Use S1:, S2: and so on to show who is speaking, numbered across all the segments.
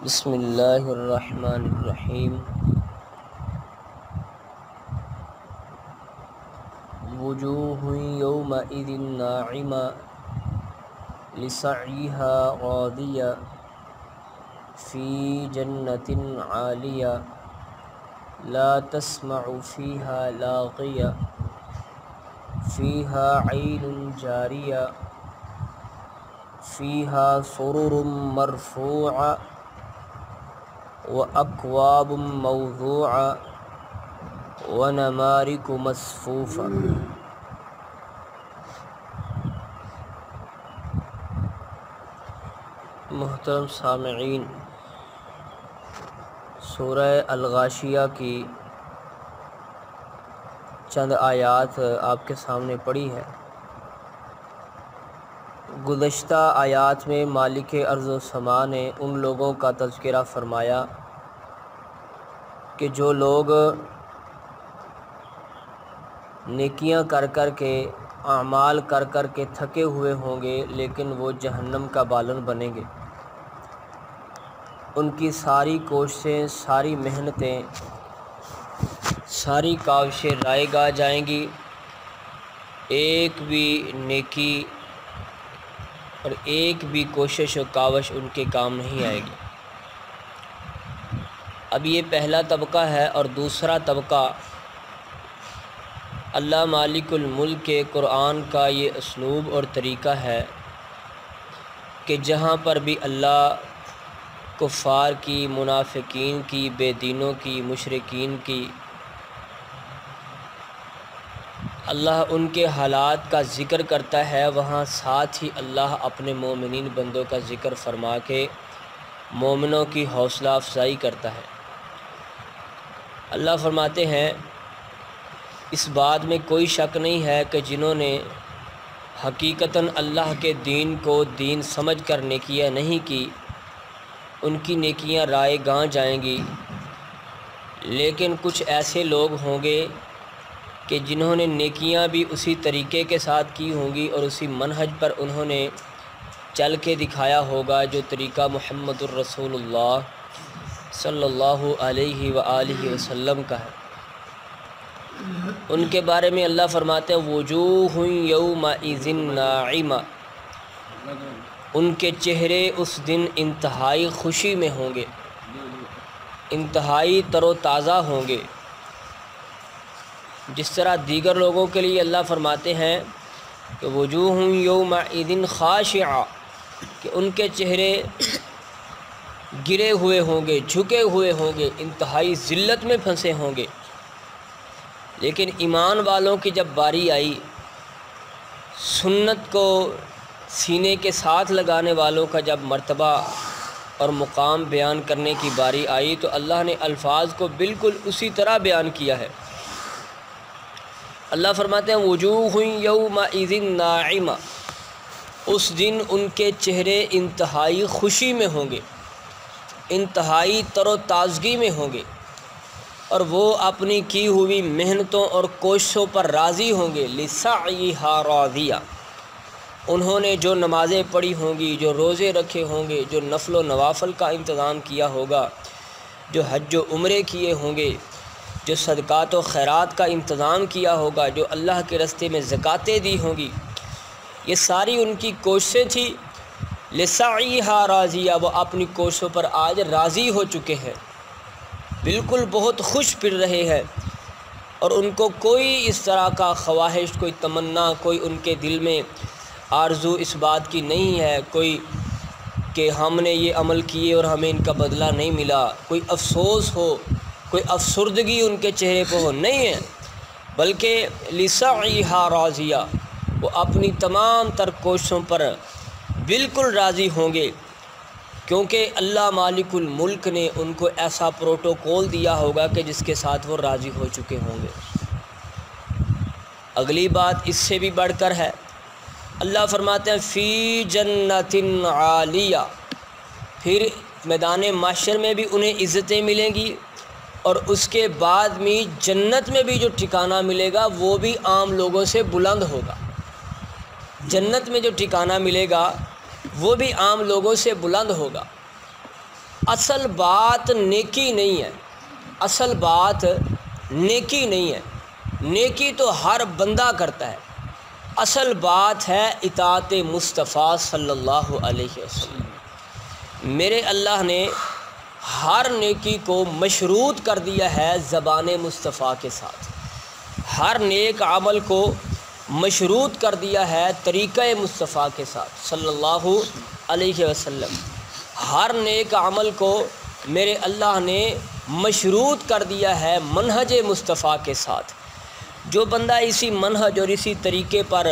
S1: بسم اللہ الرحمن الرحیم۔ وجوہ یومئذ ناعمہ لسعیہا راضیہ فی جنۃ عالیہ لا تسمع فیہا لاغیہ فیہا عین جاریہ فیہا سرر مرفوعہ وَأَكْوَابٌ مَوْضُوعَةٌ وَنَمَارِقُ مَصْفُوفَةٌ۔ محترم سامعین، سورہ الغاشیہ کی چند آیات آپ کے سامنے پڑھی ہے۔ گزشتہ آیات میں مالک ارض و سما نے ان لوگوں کا تذکرہ فرمایا کہ جو لوگ نیکیاں کر کر کے اعمال کر کر کے تھکے ہوئے ہوں گے لیکن وہ جہنم کا بالن بنیں گے۔ ان کی ساری کوششیں، ساری محنتیں، ساری کاوشیں رائے گاہ جائیں گی، ایک بھی نیکی اور ایک بھی کوشش و کاوش ان کے کام نہیں آئے گی۔ اب یہ پہلا طبقہ ہے، اور دوسرا طبقہ اللہ مالک الملک کے قرآن کا یہ اسلوب اور طریقہ ہے کہ جہاں پر بھی اللہ کفار کی، منافقین کی، بے دینوں کی، مشرکین کی، اللہ ان کے حالات کا ذکر کرتا ہے، وہاں ساتھ ہی اللہ اپنے مومنین بندوں کا ذکر فرما کے مومنوں کی حوصلہ افزائی کرتا ہے۔ اللہ فرماتے ہیں اس بات میں کوئی شک نہیں ہے کہ جنہوں نے حقیقتاً اللہ کے دین کو دین سمجھ کر نیکیاں نہیں کی، ان کی نیکیاں رائے گاہ جائیں گی، لیکن کچھ ایسے لوگ ہوں گے کہ جنہوں نے نیکیاں بھی اسی طریقے کے ساتھ کی ہوں گی اور اسی منہج پر انہوں نے چل کے دکھایا ہوگا جو طریقہ محمد الرسول اللہ صلی اللہ علیہ وآلہ وسلم کا ہے۔ ان کے بارے میں اللہ فرماتے ہیں وجوہ یومئذ ناعمہ، ان کے چہرے اس دن انتہائی خوشی میں ہوں گے، انتہائی تر و تازہ ہوں گے۔ جس طرح دیگر لوگوں کے لیے اللہ فرماتے ہیں کہ وجوہ یومئذ خاشعہ، کہ ان کے چہرے گرے ہوئے ہوں گے، جھکے ہوئے ہوں گے، انتہائی ذلت میں پھنسے ہوں گے۔ لیکن ایمان والوں کی جب باری آئی، سنت کو سینے کے ساتھ لگانے والوں کا جب مرتبہ اور مقام بیان کرنے کی باری آئی تو اللہ نے الفاظ کو بالکل اسی طرح بیان کیا ہے۔ اللہ فرماتے ہیں وجوہ یومئذ ناعمہ، اس دن ان کے چہرے انتہائی خوشی میں ہوں گے، انتہائی تر و تازگی میں ہوں گے، اور وہ اپنی کی ہوئی محنتوں اور کوششوں پر راضی ہوں گے۔ لسعیہا راضیہ، انہوں نے جو نمازیں پڑھی ہوں گی، جو روزے رکھے ہوں گے، جو نفل و نوافل کا انتظام کیا ہوگا، جو حج و عمرے کیے ہوں گے، جو صدقات و خیرات کا انتظام کیا ہوگا، جو اللہ کے راستے میں زکاتیں دی ہوں گی، یہ ساری ان کی کوششیں تھیں۔ لسعیہا راضیہ، وہ اپنی کوششوں پر آج راضی ہو چکے ہیں، بالکل بہت خوش پھر رہے ہیں، اور ان کو کوئی اس طرح کا خواہش، کوئی تمنا، کوئی ان کے دل میں آرزو اس بات کی نہیں ہے کوئی کہ ہم نے یہ عمل کیے اور ہمیں ان کا بدلہ نہیں ملا، کوئی افسوس ہو، کوئی افسردگی ان کے چہرے پہ ہو، نہیں ہے، بلکہ لسعیہا راضیہ، وہ اپنی تمام تر کوششوں پر بالکل راضی ہوں گے، کیونکہ اللہ مالک الملک نے ان کو ایسا پروٹوکول دیا ہوگا کہ جس کے ساتھ وہ راضی ہو چکے ہوں گے۔ اگلی بات اس سے بھی بڑھ کر ہے، اللہ فرماتے ہیں فی جنۃ عالیہ، پھر میدان محشر میں بھی انہیں عزتیں ملیں گی، اور اس کے بعد میں جنت میں بھی جو ٹھکانہ ملے گا وہ بھی عام لوگوں سے بلند ہوگا۔ جنت میں جو ٹھکانہ ملے گا وہ بھی عام لوگوں سے بلند ہوگا۔ اصل بات نیکی نہیں ہے، اصل بات نیکی نہیں ہے، نیکی تو ہر بندہ کرتا ہے، اصل بات ہے اطاعت مصطفیٰ صلی اللہ علیہ وسلم۔ میرے اللہ نے ہر نیکی کو مشروط کر دیا ہے زبان مصطفیٰ کے ساتھ، ہر نیک عمل کو مشروط کر دیا ہے طریقہ مصطفیٰ کے ساتھ صلی اللہ علیہ وسلم۔ ہر نیک عمل کو میرے اللہ نے مشروط کر دیا ہے منہج مصطفیٰ کے ساتھ۔ جو بندہ اسی منہج اور اسی طریقے پر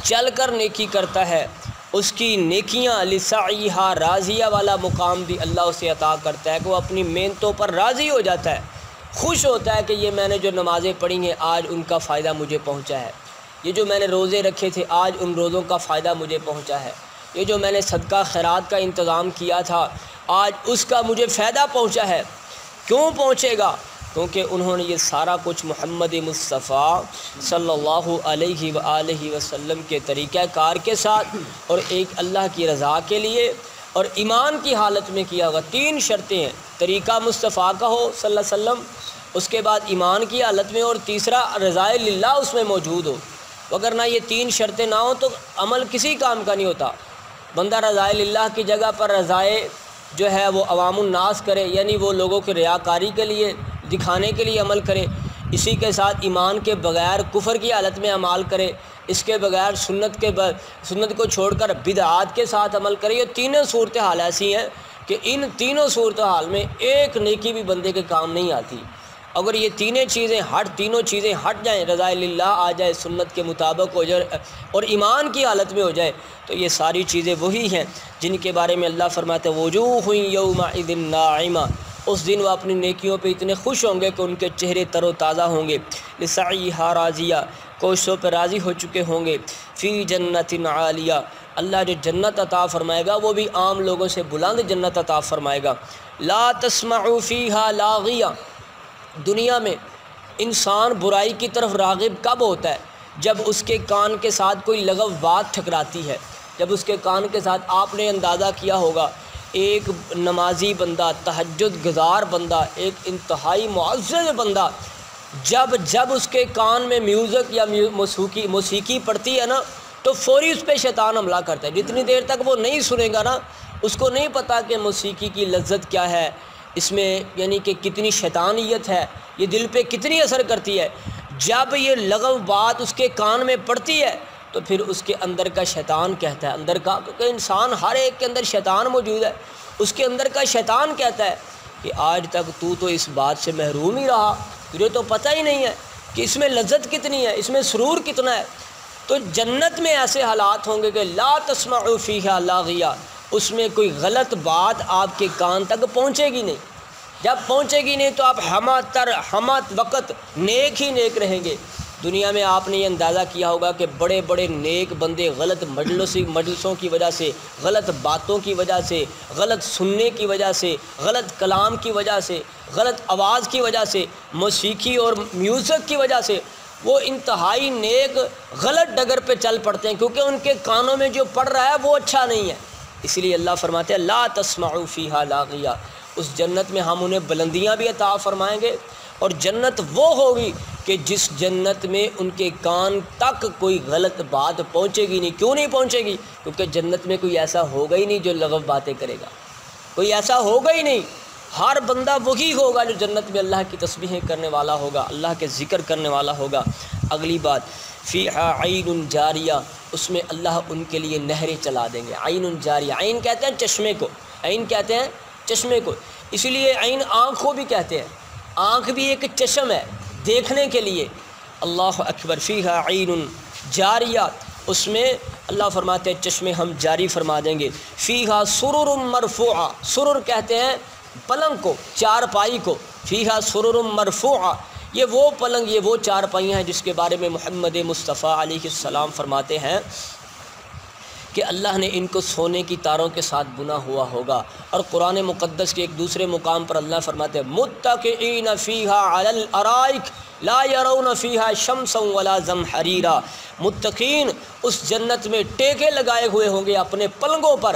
S1: چل کر نیکی کرتا ہے، اس کی نیکیاں لسعیہا راضیہ والا مقام بھی اللہ اسے عطا کرتا ہے کہ وہ اپنی محنتوں پر راضی ہو جاتا ہے، خوش ہوتا ہے کہ یہ میں نے جو نمازیں پڑھی ہیں آج ان کا فائدہ مجھے پہنچا ہے، یہ جو میں نے روزے رکھے تھے آج ان روزوں کا فائدہ مجھے پہنچا ہے، یہ جو میں نے صدقہ خیرات کا انتظام کیا تھا آج اس کا مجھے فائدہ پہنچا ہے۔ کیوں پہنچے گا؟ کیونکہ انہوں نے یہ سارا کچھ محمد مصطفیٰ صلی اللہ علیہ وآلہ وسلم کے طریقہ کار کے ساتھ اور ایک اللہ کی رضا کے لیے اور ایمان کی حالت میں کیا ہوگا۔ 3 شرطیں ہیں، طریقہ مصطفیٰ کا ہو صلی اللہ علیہ وسلم، اس کے بعد ایمان کی حالت میں، اور تیسرا رضائے للہ اس میں موجود ہو۔ اگر نہ یہ 3 شرطیں نہ ہوں تو عمل کسی کام کا نہیں ہوتا۔ بندہ رضائے للہ کی جگہ پر رضائے جو ہے وہ عوام الناس کرے، یعنی وہ لوگوں کی ریاکاری کے لیے دکھانے کے لیے عمل کرے، اسی کے ساتھ ایمان کے بغیر کفر کی حالت میں عمل کرے، اس کے بغیر سنت کو چھوڑ کر بدعات کے ساتھ عمل کرے۔ یہ تینوں صورتحال ایسی ہیں کہ ان تینوں صورتحال میں ایک نیکی بھی بندے کے کام نہیں آتی۔ اگر یہ تینوں چیزیں ہٹ جائیں، رضائے للہ آ جائے، سنت کے مطابق ہو جائے اور ایمان کی حالت میں ہو جائے، تو یہ ساری چیزیں وہی ہیں جن کے بارے میں اللہ فرماتے ہیں وجوہ یومئذ ناعمہ، اس دن وہ اپنی نیکیوں پہ اتنے خوش ہوں گے کہ ان کے چہرے تر و تازہ ہوں گے، لسعیہا راضیہ، کوششوں پہ راضی ہو چکے ہوں گے، فی جنت عالیہ، اللہ جو جنت عطا فرمائے گا وہ بھی عام لوگوں سے بلند جنت عطا فرمائے گا۔ لا تسمع فیہا لاغیہ، دنیا میں انسان برائی کی طرف راغب کب ہوتا ہے؟ جب اس کے کان کے ساتھ کوئی لغو بات ٹھکراتی ہے، جب اس کے کان کے ساتھ آپ نے اندازہ کیا ہوگا ایک نمازی بندہ، تہجد گزار بندہ، ایک انتہائی معزز بندہ، جب اس کے کان میں میوزک یا موسیقی پڑتی ہے نا تو فوری اس پہ شیطان حملہ کرتا ہے۔ جتنی دیر تک وہ نہیں سنے گا نا، اس کو نہیں پتہ کہ موسیقی کی لذت کیا ہے، اس میں یعنی کہ کتنی شیطانیت ہے، یہ دل پہ کتنی اثر کرتی ہے۔ جب یہ لغو بات اس کے کان میں پڑتی ہے تو پھر اس کے اندر کا شیطان کہتا ہے، اندر کا، کیونکہ انسان ہر ایک کے اندر شیطان موجود ہے، اس کے اندر کا شیطان کہتا ہے کہ آج تک تو اس بات سے محروم ہی رہا، تجھے تو پتہ ہی نہیں ہے کہ اس میں لذت کتنی ہے، اس میں سرور کتنا ہے۔ تو جنت میں ایسے حالات ہوں گے کہ لا تسمع فیہا لاغیہ، اس میں کوئی غلط بات آپ کے کان تک پہنچے گی نہیں۔ جب پہنچے گی نہیں تو آپ ہمت وقت نیک ہی نیک رہیں گے۔ دنیا میں آپ نے یہ اندازہ کیا ہوگا کہ بڑے بڑے نیک بندے غلط مجلسوں کی وجہ سے، غلط باتوں کی وجہ سے، غلط سننے کی وجہ سے، غلط کلام کی وجہ سے، غلط آواز کی وجہ سے، موسیقی اور میوزک کی وجہ سے وہ انتہائی نیک غلط ڈگر پہ چل پڑتے ہیں، کیونکہ ان کے کانوں میں جو پڑ رہا ہے وہ اچھا نہیں ہے۔ اس لیے اللہ فرماتے ہیں لا تسمعوا فیہا لاغیہ، اس جنت میں ہم انہیں بلندیاں بھی عطا فرمائیں گے، اور جنت وہ ہوگی کہ جس جنت میں ان کے کان تک کوئی غلط بات پہنچے گی نہیں۔ کیوں نہیں پہنچے گی؟ کیونکہ جنت میں کوئی ایسا ہوگا ہی نہیں جو لغو باتیں کرے گا، کوئی ایسا ہوگا ہی نہیں۔ ہر بندہ وہی ہوگا جو جنت میں اللہ کی تسبیحیں کرنے والا ہوگا، اللہ کے ذکر کرنے والا ہوگا۔ اگلی بات فیہا عین جاریہ، اس میں اللہ ان کے لیے نہریں چلا دیں گے۔ عین جاریہ، عین کہتے ہیں چشمے کو، عین کہتے ہیں چشمے کو، اسی لیے عین آنکھ کو بھی کہتے ہیں، آنکھ بھی ایک چشم ہے دیکھنے کے لیے۔ اللہ اکبر، فیہا عین جاریہ، اس میں اللہ فرماتے ہیں چشمے ہم جاری فرما دیں گے۔ فیہا سرر مرفوعہ، سرر کہتے ہیں پلنگ کو، چارپائی کو، فیہا سرر مرفوعہ، یہ وہ پلنگ، یہ وہ چارپائیاں ہیں جس کے بارے میں محمد مصطفیٰ علیہ السلام فرماتے ہیں کہ اللہ نے ان کو سونے کی تاروں کے ساتھ بنا ہوا ہوگا۔ اور قرآن مقدس کے ایک دوسرے مقام پر اللہ فرماتے ہیں متکئین فیہا علی الارائک لا یرون فیہا شمسا ولا زمہریرا، متقین اس جنت میں ٹیکے لگائے ہوئے ہوں گے اپنے پلنگوں پر،